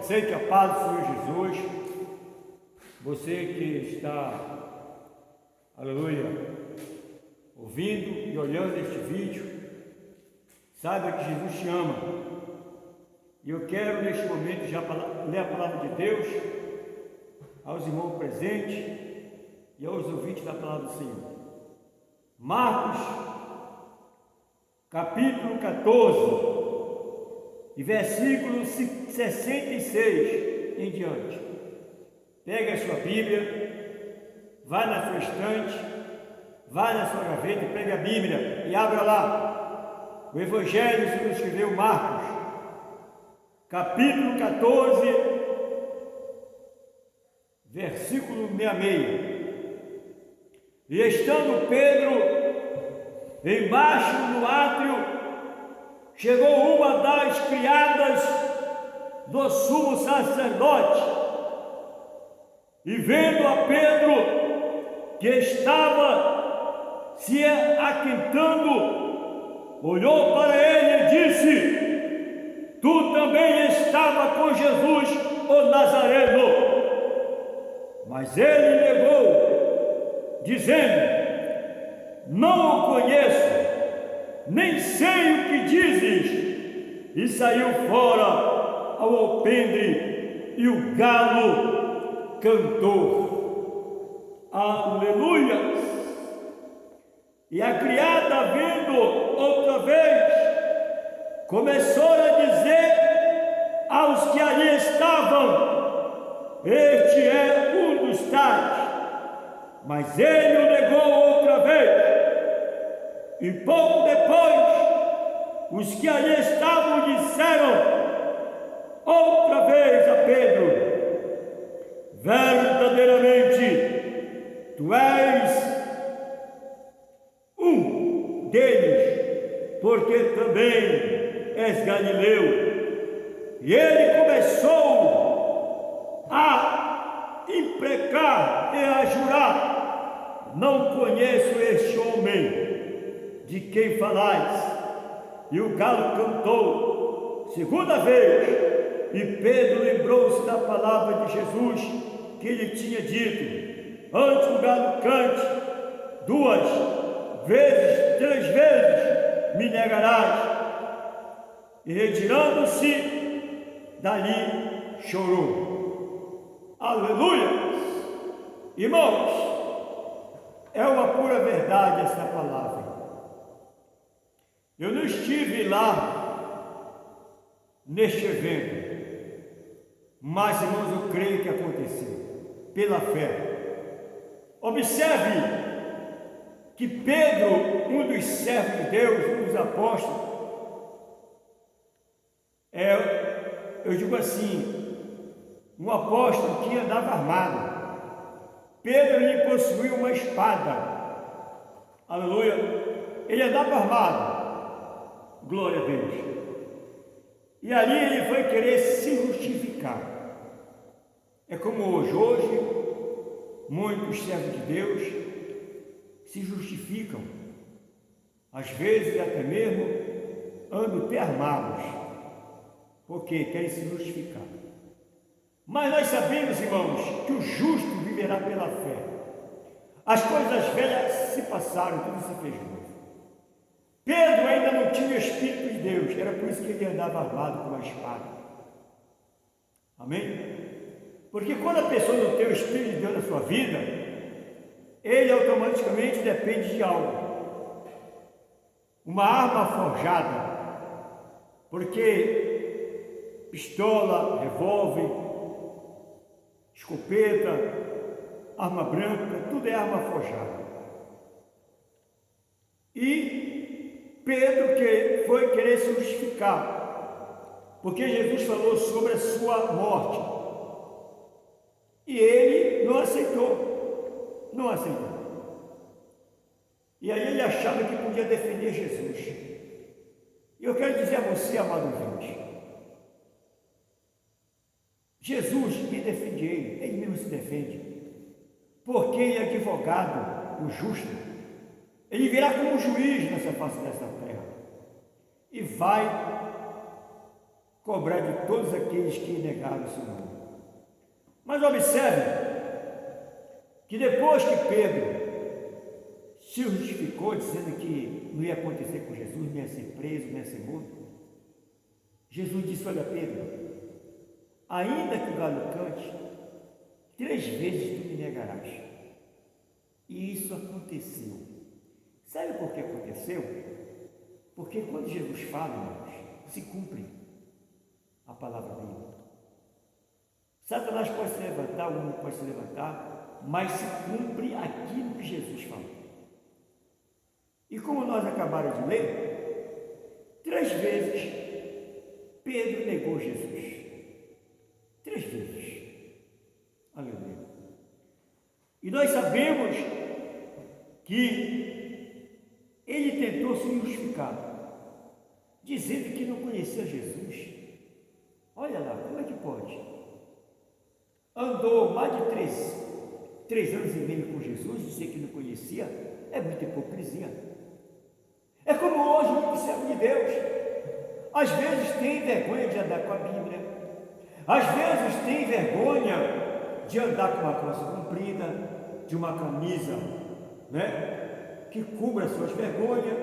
Aceite a paz do Senhor Jesus. Você que está, aleluia, ouvindo e olhando este vídeo, saiba que Jesus te ama. E eu quero neste momento já ler a palavra de Deus aos irmãos presentes e aos ouvintes da palavra do Senhor. Marcos, capítulo 14, e versículo 66 em diante. Pega a sua Bíblia, vai na sua estante, vai na sua gaveta, pega a Bíblia e abra lá. O Evangelho segundo escreveu Marcos, capítulo 14, versículo 66. E estando Pedro embaixo no átrio, chegou uma das criadas do sumo sacerdote, e vendo a Pedro que estava se aquentando, olhou para ele e disse: Tu também estava com Jesus, o Nazareno. Mas ele negou, dizendo: Não o conheço, nem sei o que dizes. E saiu fora ao alpendre, e o galo cantou. Aleluia! E a criada, vendo outra vez, começou a dizer aos que ali estavam: Este é um dos tais. Mas ele o negou outra vez. E pouco depois, os que ali estavam disseram outra vez a Pedro: Verdadeiramente, tu és um deles, porque também és Galileu. E ele começou a imprecar e a jurar: Não conheço este homem de quem falais. E o galo cantou segunda vez, e Pedro lembrou-se da palavra de Jesus que lhe tinha dito: Antes o galo cante 2 vezes, 3 vezes me negarás. E retirando-se dali, chorou. Aleluia! Irmãos, é uma pura verdade essa palavra. Eu não estive lá neste evento, mas, irmãos, eu creio que aconteceu, pela fé. Observe que Pedro, um dos servos de Deus, um dos apóstolos, eu digo assim, um apóstolo que andava armado. Pedro lhe possuía uma espada, aleluia, ele andava armado. Glória a Deus. E ali ele foi querer se justificar. É como hoje muitos servos de Deus se justificam, às vezes até mesmo andam até armados, porque querem se justificar. Mas nós sabemos, irmãos, que o justo viverá pela fé. As coisas velhas se passaram, tudo se fez novo. Pedro ainda não tinha o Espírito de Deus, era por isso que ele andava armado com uma espada. Amém? Porque quando a pessoa não tem o Espírito de Deus na sua vida, ele automaticamente depende de algo. Uma arma forjada, porque pistola, revólver, escopeta, arma branca, tudo é arma forjada. E Pedro que foi querer se justificar, porque Jesus falou sobre a sua morte, e ele não aceitou, e aí ele achava que podia defender Jesus. E eu quero dizer a você, amado ouvinte, Jesus que defende ele mesmo se defende, porque ele é advogado, o justo. Ele virá como juiz nessa face dessa terra e vai cobrar de todos aqueles que negaram o seu nome. Mas observe que depois que Pedro se justificou, dizendo que não ia acontecer com Jesus, não ia ser preso, não ia ser morto, Jesus disse: olha, Pedro, ainda que o galo cante, 3 vezes tu me negarás. E isso aconteceu. Sabe por que aconteceu? Porque quando Jesus fala, irmãos, se cumpre a palavra dele. Satanás pode se levantar, o mundo pode se levantar, mas se cumpre aquilo que Jesus falou. E como nós acabamos de ler, 3 vezes Pedro negou Jesus. 3 vezes. Aleluia. E nós sabemos que ele tentou se justificar, dizendo que não conhecia Jesus. Olha lá, como é que pode? Andou mais de 3 anos e meio com Jesus, dizer que não conhecia, é muita hipocrisia. É como hoje o servo de Deus, às vezes tem vergonha de andar com a Bíblia, às vezes tem vergonha de andar com uma calça comprida, de uma camisa, né, que cubra as suas vergonhas.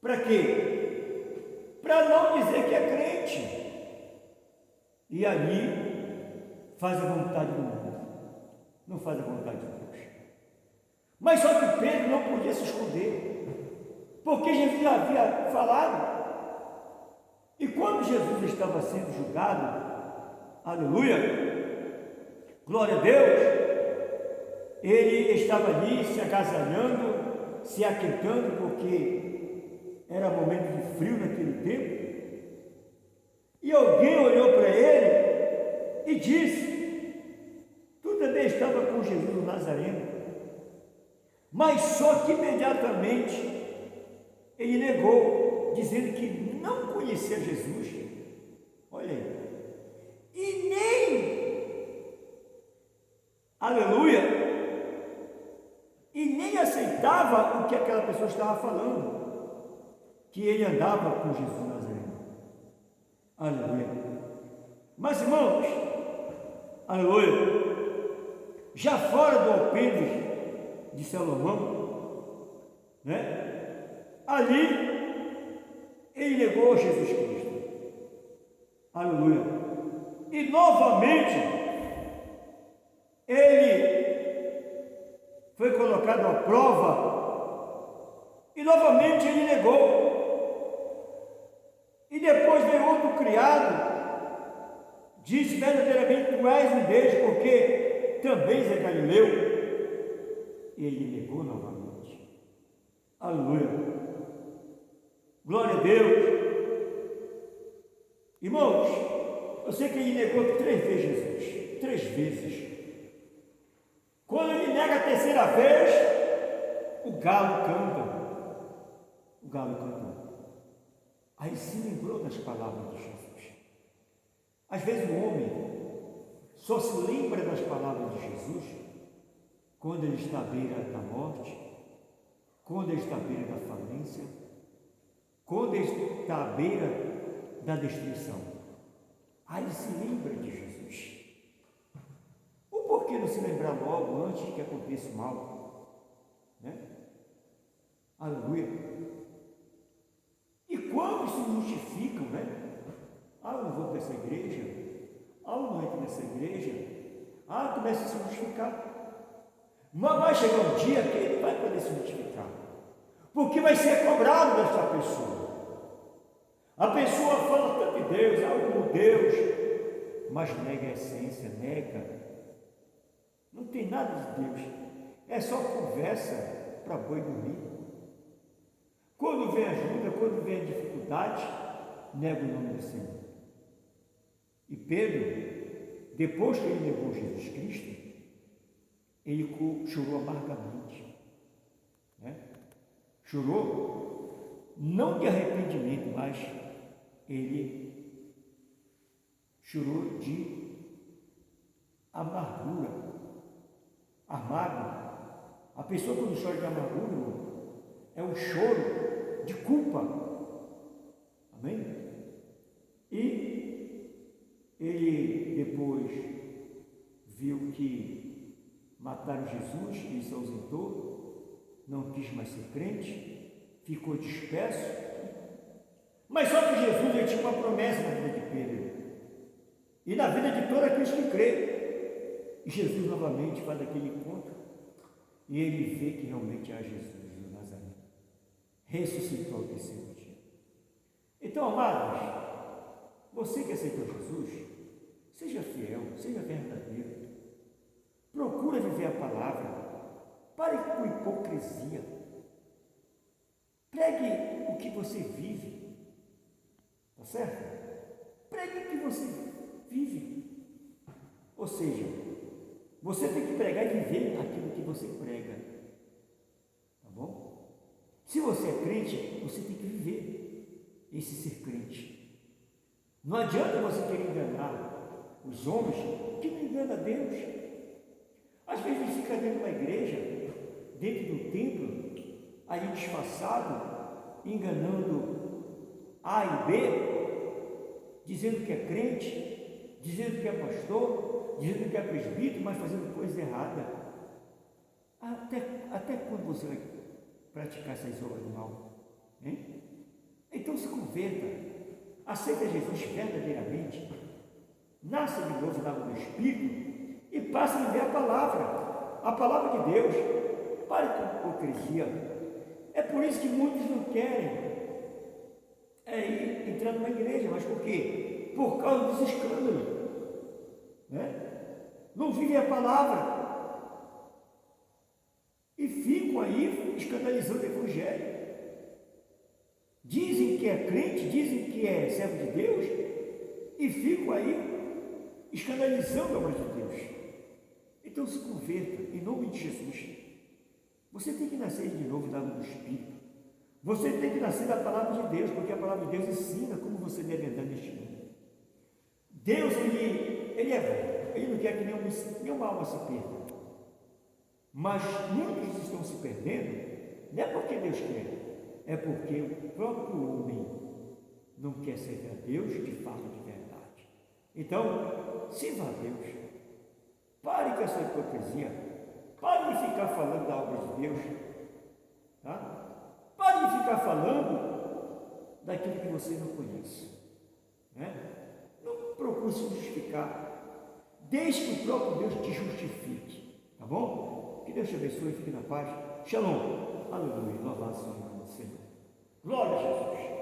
Para quê? Para não dizer que é crente. E ali faz a vontade do mundo, não faz a vontade de Deus. Mas só que Pedro não podia se esconder, porque Jesus já havia falado. E quando Jesus estava sendo julgado, aleluia, glória a Deus, ele estava ali se agasalhando, se aquentando, porque era momento de frio naquele tempo. E alguém olhou para ele e disse: tu também estava com Jesus o Nazareno. Mas só que imediatamente ele negou, dizendo que não conhecia Jesus. Olha aí. E nem, aleluia, e nem aceitava o que aquela pessoa estava falando, que ele andava com Jesus Nazareno. Aleluia. Mas, irmãos, aleluia, já fora do alpendre de Salomão, né? Ali ele negou Jesus Cristo. Aleluia. E novamente ele foi colocado à prova e novamente ele negou. E depois veio outro criado, disse: verdadeiramente tu és um deles, porque também és Galileu. E ele negou novamente. Aleluia. Glória a Deus. Irmãos, eu sei que ele negou 3 vezes Jesus. 3 vezes. Quando ele nega a 3ª vez, o galo canta. O galo canta. Aí se lembrou das palavras de Jesus. Às vezes o homem só se lembra das palavras de Jesus quando ele está à beira da morte, quando ele está à beira da falência, quando ele está à beira da destruição. Aí ele se lembra de Jesus. O porquê não se lembrar logo antes que aconteça o mal? Né? Aleluia. E quando se justificam, né? Eu não vou para essa igreja, eu não entro nessa igreja, começa a se justificar. Mas vai chegar um dia que ele vai poder se justificar, porque vai ser cobrado dessa pessoa. A pessoa fala tanto de Deus, como Deus, mas nega a essência, nega. Não tem nada de Deus, é só conversa para boi dormir. Quando vem ajuda, quando vem dificuldade, nega o nome do Senhor. E Pedro, depois que ele negou Jesus Cristo, ele chorou amargamente, né? Chorou não de arrependimento, mas ele chorou de amargura. Amargo. A pessoa quando chora de amargura, irmão, é um choro de culpa. Amém? ele depois viu que mataram Jesus, ele se ausentou, não quis mais ser crente, ficou disperso. Mas só que Jesus ele tinha uma promessa na vida de Pedro e na vida de todo aqueles que crê. E Jesus novamente faz aquele encontro e ele vê que realmente há Jesus de Nazaré, ressuscitou ao terceiro dia. Então, amados, você que aceitou Jesus, seja fiel, seja verdadeiro, procura viver a palavra, pare com hipocrisia, pregue o que você vive, tá certo? Pregue o que você vive, ou seja, você tem que pregar e viver aquilo que você prega, tá bom? Se você é crente, você tem que viver esse ser crente. Não adianta você querer enganar os homens, que não engana Deus. Às vezes ele fica dentro de uma igreja, dentro do templo, aí disfarçado, enganando A e B, dizendo que é crente, dizendo que é pastor, dizendo que é presbítero, mas fazendo coisa errada. Até quando você vai praticar essas obras do mal? Hein? Então se converta. Aceita Jesus verdadeiramente, nasce de novo na água do Espírito e passa a viver a palavra de Deus. Pare com hipocrisia. É por isso que muitos não querem ir entrar numa igreja, mas por quê? Por causa dos escândalos, né? Não vivem a palavra e ficam aí escandalizando o Evangelho. Dizem que é crente, dizem que é servo de Deus e ficam aí escandalizando a obra de Deus. Então se converta em nome de Jesus. Você tem que nascer de novo da água do Espírito. Você tem que nascer da palavra de Deus, porque a palavra de Deus ensina como você deve andar neste mundo. Deus, ele é bom, ele não quer que nenhuma alma se perda. Mas muitos estão se perdendo, não é porque Deus quer. É porque o próprio homem não quer servir a Deus de fato, de verdade. Então, sirva a Deus. Pare com essa hipocrisia. Pare de ficar falando da obra de Deus. Tá? Pare de ficar falando daquilo que você não conhece. Né? Não procure se justificar. Deixe que o próprio Deus te justifique. Tá bom? Que Deus te abençoe e fique na paz. Shalom. Aleluia. Louvado seja o nome do Senhor. Glória a Jesus.